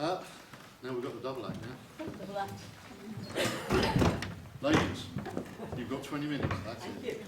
Now we've got the double act now. Double act. Ladies, you've got 20 minutes, that's Thank it. you.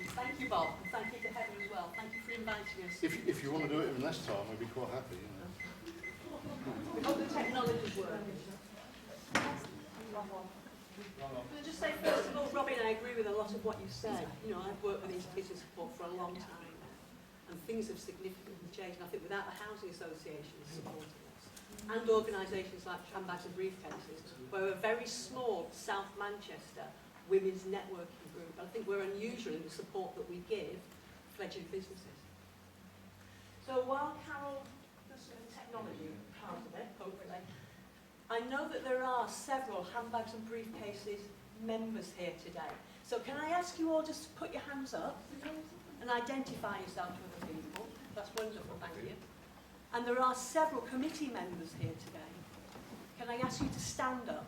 Thank you, Bob, and thank you to Heather as well. Thank you for inviting us. If you want to do it in less time, we'd be quite happy, you know. We hope the technology works. Can I just say, first of all, Robin, I agree with a lot of what you said. You know, I've worked with business support for a long time, and things have significantly changed. And I think without the housing associations supporting us, and organisations like Handbags and Briefcases, we're a very small South Manchester women's networking group. I think we're unusual in the support that we give fledgling businesses. So while Carole does some of the technology part of it, hopefully, I know that there are several Handbags and Briefcases members here today. So can I ask you all just to put your hands up and identify yourself to other people? That's wonderful, thank you. And there are several committee members here today. Can I ask you to stand up?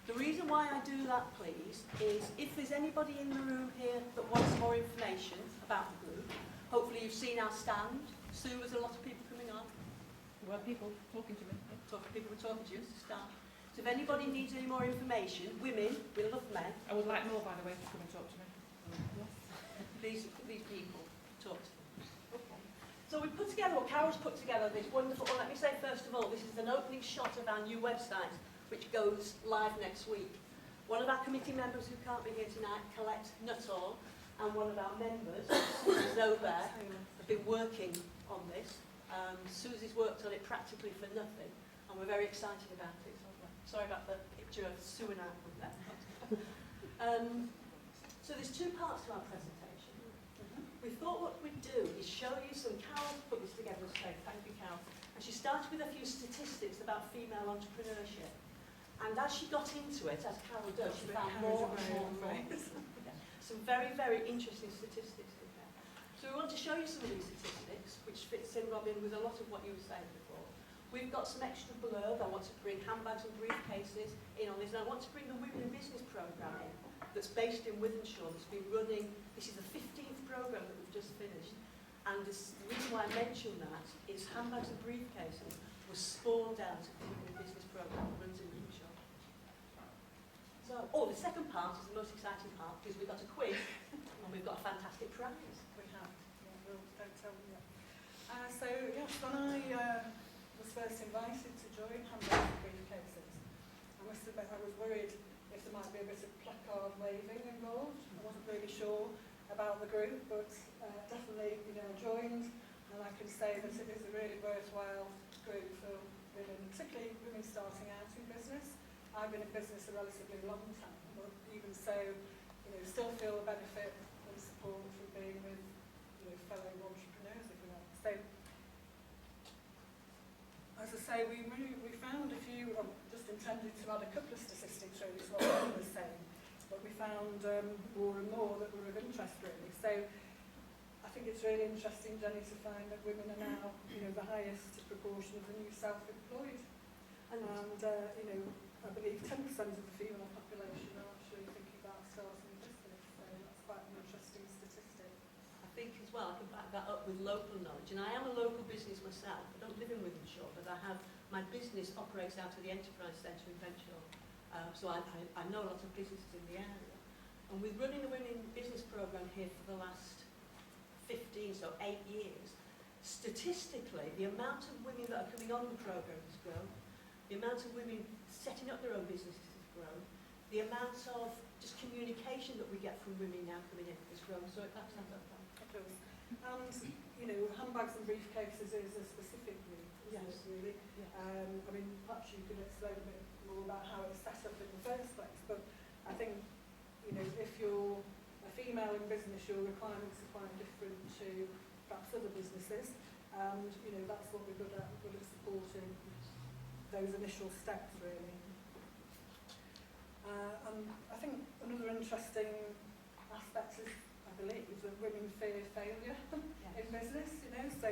The reason why I do that, please, is if there's anybody in the room here that wants more information about the group, hopefully you've seen our stand. Sue, there's a lot of people coming on. There were people talking to me. People were talking to you, so start. So if anybody needs any more information, women, we love men. I would like more, by the way, to come and talk to me. These people, talk to them. Okay. So we put together, or Carole's put together this wonderful, well, let me say first of all, this is an opening shot of our new website, which goes live next week. One of our committee members who can't be here tonight, Colette Nuttall, and one of our members, Susie Zober, have been working on this. Susie's worked on it practically for nothing, and we're very excited about it. So sorry about the picture of Sue and I from there. So there's two parts to our presentation. We thought what we'd do is show you some, Carole put this together, so thank you, Carole. And she started with a few statistics about female entrepreneurship. And as she got into it, as Carole does, she found more and more and more. Some very, very interesting statistics in there. So we want to show you some of these statistics, which fits in, Robin, with a lot of what you were saying before. We've got some extra blurb. I want to bring Handbags and Briefcases in on this, and I want to bring the Women in Business programme in, that's based in Wythenshawe, that's been running, this is the 15th programme that we've just finished. And the reason why I mention that is Handbags and Briefcases was spawned out of the Women in Business programme that runs in Wythenshawe. So, the second part is the most exciting part, because we've got a quiz, and we've got a fantastic prize. We have. Yeah, don't tell me yet. So, yes, when I was first invited to join Handbags and Briefcases, I must admit I was worried if there might be a bit of placard waving involved. I wasn't really sure about the group, but definitely, I joined, and I can say that it is a really worthwhile group for women, particularly women starting out in business. I've been in business a relatively long time, but even so, still feel the benefit and support from being with, fellow entrepreneurs, if you like. So, as I say, we found a few, just intended to add a couple of statistics really to what I was saying, but we found more and more that were of interest really. So, I think it's really interesting, Jenny, to find that women are now, the highest proportion of the new self-employed. And, I believe 10% of the female population are actually thinking about starting a business, so that's quite an interesting statistic. I think as well, I can back that up with local knowledge, and I am a local business myself. I don't live in Wythenshawe, but my business operates out of the Enterprise Centre in Ventshore, so I know a lot of businesses in the area. And with running the Women in Business programme here for the last 8 years, statistically, the amount of women that are coming on the programme has grown. The amount of women setting up their own businesses has grown. The amount of just communication that we get from women now coming in has grown. So that sounds like that. It does. And, Handbags and Briefcases is a specific group, yes, really. Yeah. Perhaps you can explain a bit more about how it's set up in the first place. But I think, if you're a female in business, your requirements are quite different to perhaps other businesses. And, that's what we're good at supporting those initial steps, really. And I think another interesting aspect is, I believe, that women fear failure in business, So,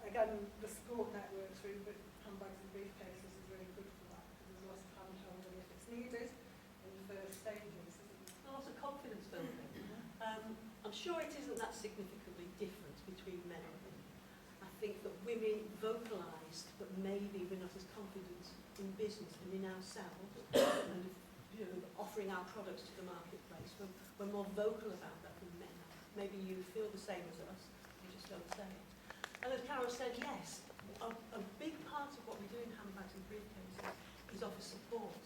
again, the support network through Handbags and Briefcases is really good for that, because there's a lot of hand-holding if it's needed in the first stages. A lot of confidence building. I'm sure it isn't that significantly different between men and women. I think that women vocalise organised, but maybe we're not as confident in business and in ourselves, and offering our products to the marketplace. We're more vocal about that than men are. Maybe you feel the same as us, you just don't say it. And as Carole said, yes, a big part of what we do in Handbags and Briefcases is offer support.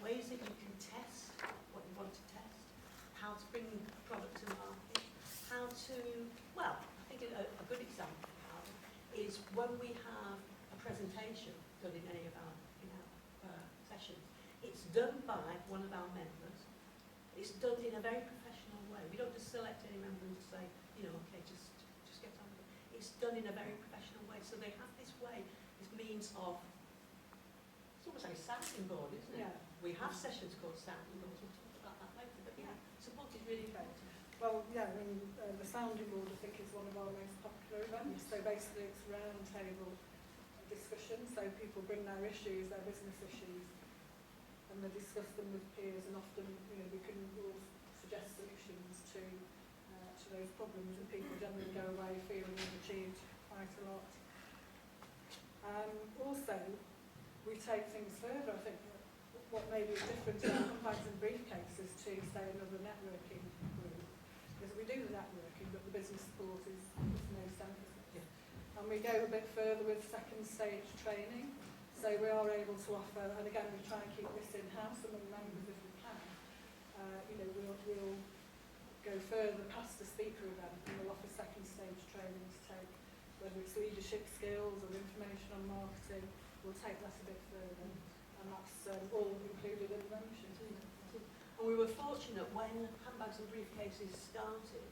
Ways that you can test what you want to test, how to bring a product to market, how to, well, I think a good example is when we have a presentation done in any of our sessions, it's done by one of our members. It's done in a very professional way. We don't just select any member and just say, okay, just get on with it. It's done in a very professional way. So they have this way, this means of, it's almost like a sounding board, isn't it? Yeah. We have sessions called sounding boards. We'll talk about that later. But yeah, support is really important. Well, yeah, I mean, the sounding board, I think, is one of our most popular events. Yes. So basically it's round table discussion, so people bring their issues, their business issues, and they discuss them with peers, and often, we can all suggest solutions to those problems, and people generally go away feeling they've achieved quite a lot. Also, we take things further. I think what may be different in Handbags and Briefcases to, say, another networking group, is we do the networking, but the business support is no sense. Yeah. And we go a bit further with second stage training. So we are able to offer, and again we try and keep this in-house among members if we can. We'll go further past the speaker event, and we'll offer second stage training to take, whether it's leadership skills or information on marketing, we'll take that a bit further. And that's all included in the membership. And we were fortunate when Handbags and Briefcases started.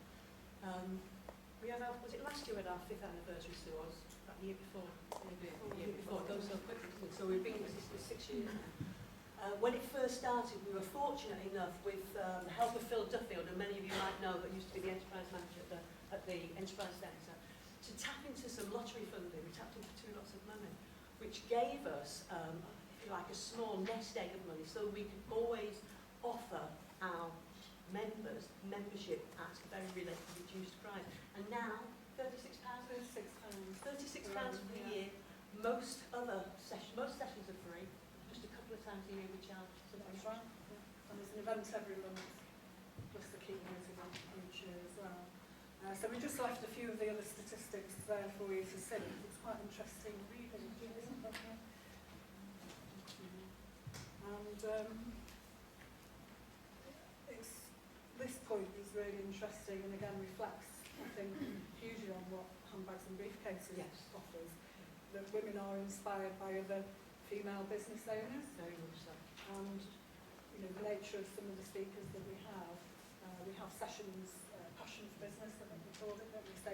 We had was it last year we had our 5th anniversary, so it was that year before, maybe the year before. It goes so quickly, doesn't it? So we've been in this 6 years now. When it first started, we were fortunate enough with the help of Phil Duffield, and many of you might know that used to be the enterprise manager at the Enterprise Centre, to tap into some lottery funding. We tapped into 2 lots of money, which gave us, if you like, a small nest egg of money, so we could always offer our members membership at a very reduced price. And now, £36. £36 for the year. Most sessions are free. Just a couple of times a year we charge. So That's right. Yeah. And there's an event every month, plus the keynote event each year as well. So we just left a few of the other statistics there for you to see. It's quite interesting reading, isn't it? And this point is really interesting, and again reflects, I think, hugely on what Handbags and Briefcases offers. That women are inspired by other female business owners. Very much so. And the nature of some of the speakers that we have sessions, passion for business, I think we called it, don't we? So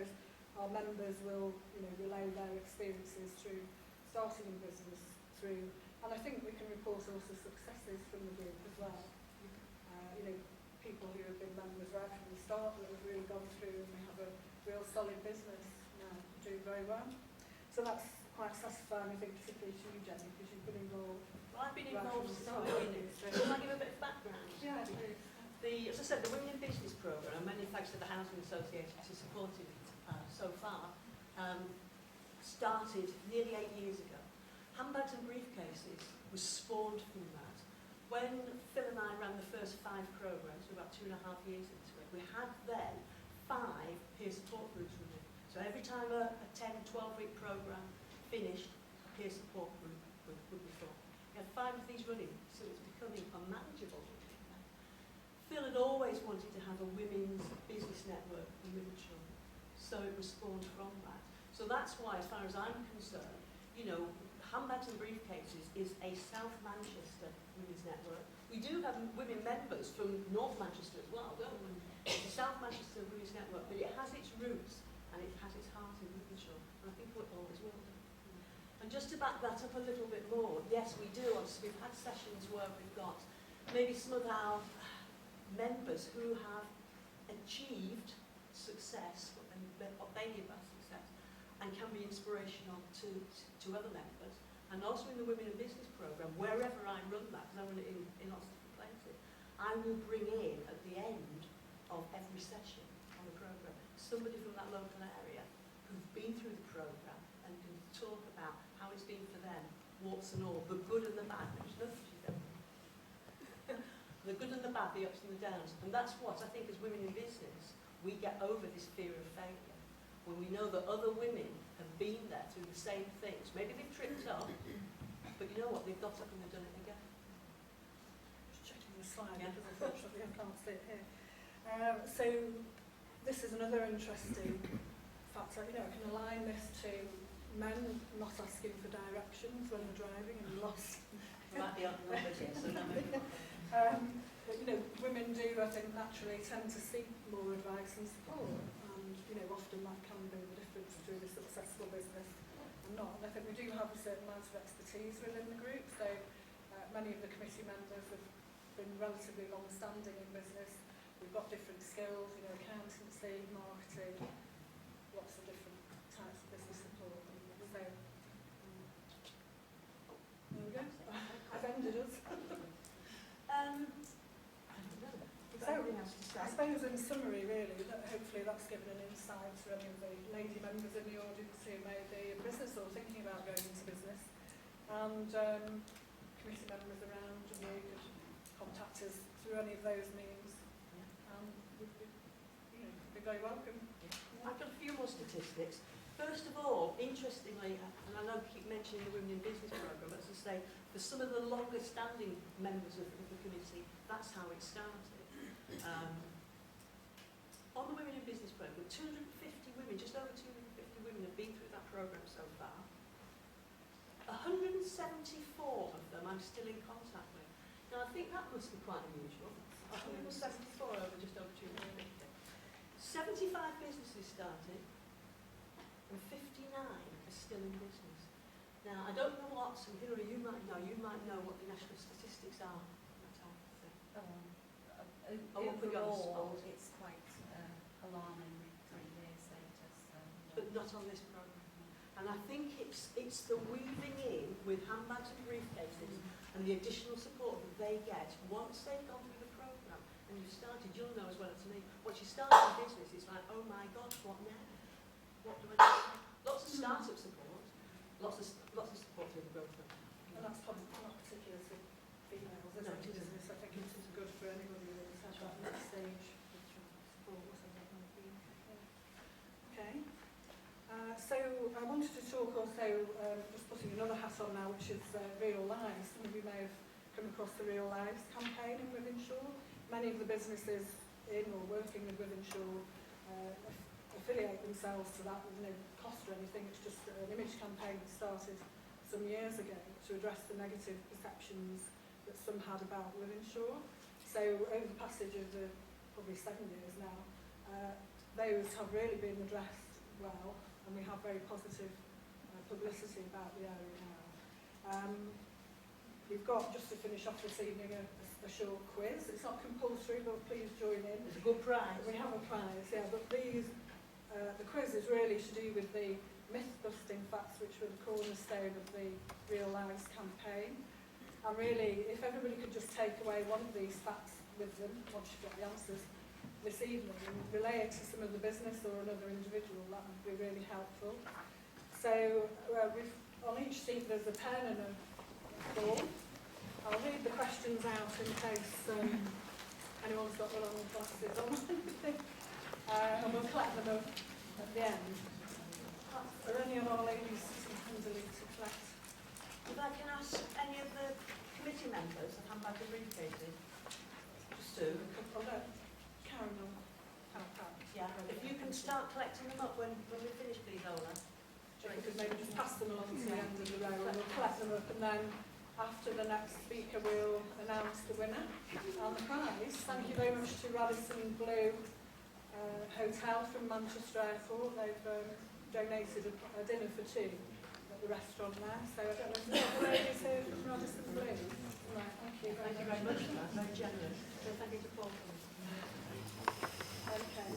our members will, relay their experiences through starting in business, and I think we can report also successes from the group as well. People who have been members right from the start that have really gone through, and we have a real solid business now, doing very well. So that's quite satisfying, I think, particularly to you, Jenny, because you've been involved. Well, I've been right involved from the since the start. beginning. Can I give a bit of background? Yeah, do. As I said, the Women in Business programme, and many thanks to the Housing Association to supporting it so far, started nearly 8 years ago. Handbags and Briefcases was spawned from that. When Phil and I ran the first 5 programmes, we were about 2.5 years into it, we had then 5 peer support groups running. So every time a 10, 12-week programme finished, a peer support group would be formed. We had 5 of these running, so it's becoming unmanageable. Phil had always wanted to have a women's business network in Liverpool, so it was spawned from that. So that's why, as far as I'm concerned, Handbags and Briefcases is a South Manchester women's network. We do have women members from North Manchester as well, don't we? It's a South Manchester women's network, but it has its roots and it has its heart in Liverpool, and I think it always will do. And just to back that up a little bit more, yes, we do. Obviously, we've had sessions where we've got maybe some of our members who have achieved success, what they give us success, and can be inspirational to other members. And also in the Women in Business programme, wherever I run that, because I run it in lots of different places, I will bring in at the end of every session on the programme somebody from that local area who's been through the programme and can talk about how it's warts and all, the good and the bad, which nothing she said. The good and the bad, the ups and the downs. And that's what I think as women in business, we get over this fear of failure. When we know that other women have been there through the same things. Maybe they've tripped up, but you know what? They've got up and they've done it again. Just checking the slide, Yeah. because unfortunately I can't see it here. So this is another interesting factor. You know, I can align this to men not asking for directions when they're driving and lost. We might be outnumbered here, so no. But, you know, women do, I think, naturally tend to seek more advice and support. And, you know, often that can be the difference between a successful business and not. And I think we do have a certain amount of expertise within the group. So many of the committee members have been relatively long-standing in business. We've got different skills, you know, accountancy, marketing, lots of different types of business support. So, there we go. I've ended us. I don't know. So, I suppose in summary really, that hopefully that's given an insight to any of the lady members in the audience who may be in business or thinking about going into business. And committee members around, and you could contact us through any of those means. We'd be, you know, be very welcome. I've got a few more statistics. First of all, interestingly, and I know I keep mentioning the Women in Business programme, as I say, for some of the longest standing members of the committee, that's how it started. On the Women in Business programme, 250 women, just over 250 women have been through that programme so far. 174 of them I'm still in contact with. Now I think that must be quite unusual. 174 over just over 250. 75 businesses started and 59 are still in business. Now I don't know what, so Hilary, you might know what the national statistics are. That type of thing. I'll put you on the Overall, spot. it's quite alarming 3 years later. So, But not on this programme. And I think it's the weaving in with handbags and briefcases and the additional support that they get once they've gone through the programme and you've started, you'll know as well as me, once you start a business, it's like, oh my gosh, what now? What do I do? Lots of startup support, lots of support through the growth fund. And that's probably not particular to females, is No, it? it isn't. Business. I think it's good for anybody that's had that next stage of support, whatever that might be. Yeah. Okay. So I wanted to talk also, just putting another hat on now, which is Real Lives. Some of you may have come across the Real Lives campaign in Wythenshawe. Many of the businesses in or working with Wythenshawe affiliate themselves to that with no cost or anything. It's just an image campaign that started some years ago to address the negative perceptions that some had about Wythenshawe. So over the passage of the probably 7 years now, those have really been addressed well, and we have very positive publicity about the area now. We've got, just to finish off this evening, a short quiz. It's not compulsory, but please join in. It's a good prize. We have a prize, yeah, but these, the quiz is really to do with the myth-busting facts which were the cornerstone of the Real Lives campaign. And really, if everybody could just take away one of these facts with them, once you've got the answers, this evening, and relay it to some of the business or another individual, that would be really helpful. So, on each sheet there's a pen and a form. I'll read the questions out in case anyone's got the long glasses on. And we'll collect them up at the end. Are any of our ladies sitting handily to collect? If I can ask any of the committee members of Handbags and Briefcases, just two. Oh no, Karen will help out. Yeah, if you can start collecting them up when we finish, please, Ola. If we could maybe just pass them along to the end of the row and we'll collect them up, and then after the next speaker we'll announce the winner and the prize. Thank you very much to Radisson Blue Hotel from Manchester Airport. They've donated a dinner for two at the restaurant there. So I don't know if there's any ladies here from Radisson Blue. Right, thank you very much. For that. Very generous. So thank you to Paul. Okay.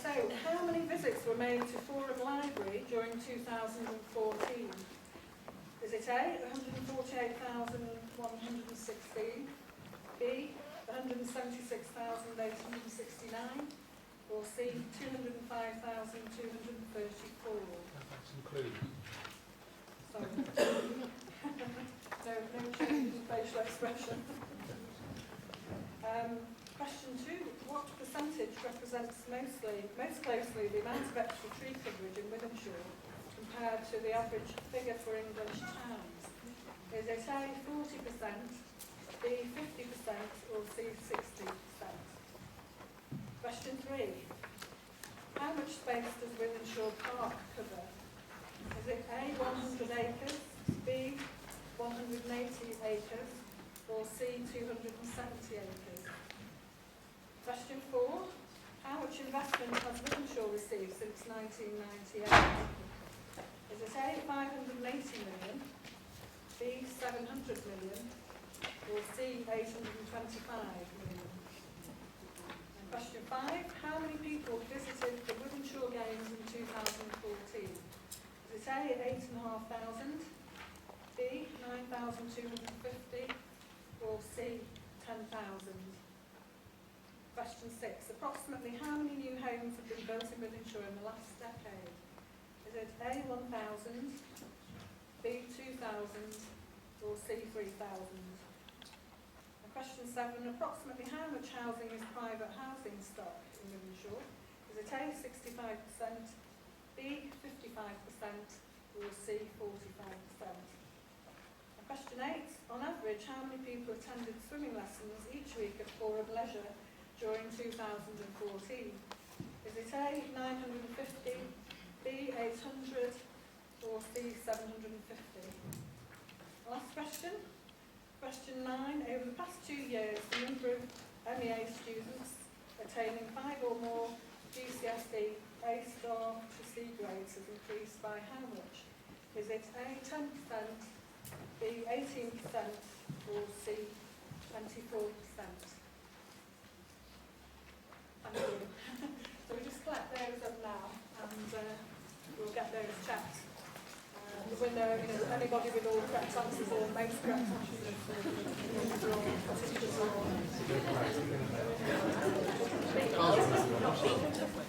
So, how many visits were made to Forum Library during 2014? Is it A, 148,116, B, 176,869, or C, 205,234? That's included. Sorry. expression. Question 2. What percentage represents most closely the amount of extra tree coverage in Wythenshawe compared to the average figure for English towns? Is it A, 40%, B, 50%, or C, 60%? Question 3. How much space does Wythenshawe Park cover? Is it A, 100 acres, B, 180 acres, or C, 270 acres? Question 4. How much investment has Wythenshawe received since 1998? Is it A, 580 million, B, 700 million, or C, 825 million? And question 5. How many people visited the Wythenshawe Games in 2014? Is it A, 8,500, B, 9,250, or C, 10,000? Question 6. Approximately how many new homes have been built in Wythenshawe in the last decade? Is it A, 1,000, B, 2,000, or C, 3,000? And question 7. Approximately how much housing is private housing stock in Wythenshawe? Is it A, 65%, B, 55%, or C, 45%? And question 8. On average, how many people attended swimming lessons each week at Forum Leisure during 2014? Is it A, 950, B, 800, or C, 750? Last question. Question 9. Over the past 2 years, the number of MEA students attaining 5 or more GCSE A-star to C grades has increased by how much? Is it A, 10%, B, 18%, or C, 24%? Thank you. So we just collect those up now, and we'll get those checked. The window, anybody with all the correct answers or most correct answers.